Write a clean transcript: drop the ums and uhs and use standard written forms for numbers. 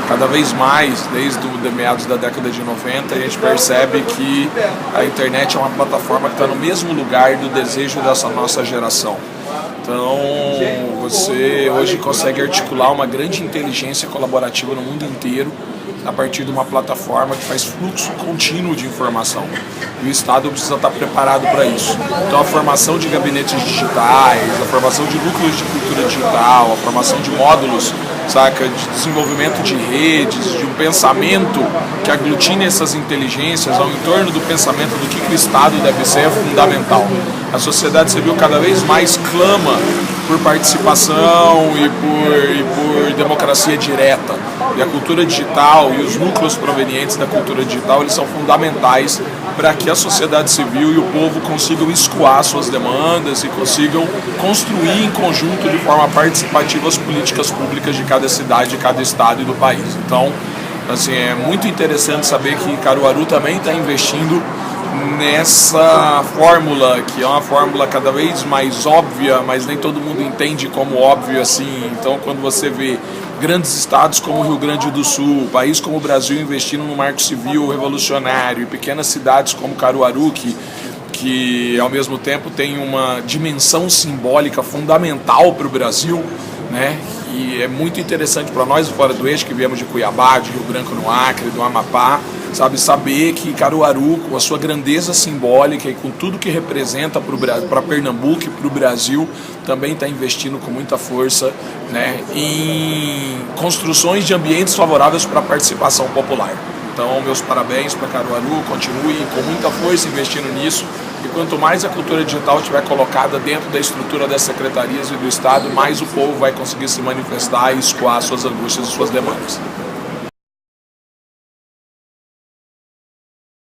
Cada vez mais, desde meados da década de 90, a gente percebe que a internet é uma plataforma que está no mesmo lugar do desejo dessa nossa geração. Então, você hoje consegue articular uma grande inteligência colaborativa no mundo inteiro a partir de uma plataforma que faz fluxo contínuo de informação. E o Estado precisa estar preparado para isso. Então, a formação de gabinetes digitais, a formação de núcleos de cultura digital, a formação de módulos, saca, de desenvolvimento de redes, de um pensamento que aglutine essas inteligências ao entorno do pensamento do que o Estado deve ser é fundamental. A sociedade civil cada vez mais clama por participação e por democracia direta. E a cultura digital e os núcleos provenientes da cultura digital, eles são fundamentais para que a sociedade civil e o povo consigam escoar suas demandas e consigam construir em conjunto de forma participativa as políticas públicas de cada cidade, de cada estado e do país. Então, assim, é muito interessante saber que Caruaru também está investindo nessa fórmula, que é uma fórmula cada vez mais óbvia, mas nem todo mundo entende como óbvio assim. Então, quando você vê grandes estados como o Rio Grande do Sul, país como o Brasil investindo no marco civil revolucionário, e pequenas cidades como Caruaru, que ao mesmo tempo tem uma dimensão simbólica fundamental para o Brasil, né? E é muito interessante para nós fora do eixo, que viemos de Cuiabá, de Rio Branco no Acre, do Amapá, saber que Caruaru, com a sua grandeza simbólica e com tudo que representa para Pernambuco e para o Brasil, também está investindo com muita força, né, em construções de ambientes favoráveis para a participação popular. Então, meus parabéns para Caruaru, continue com muita força investindo nisso, e quanto mais a cultura digital estiver colocada dentro da estrutura das secretarias e do Estado, mais o povo vai conseguir se manifestar e escoar suas angústias e suas demandas.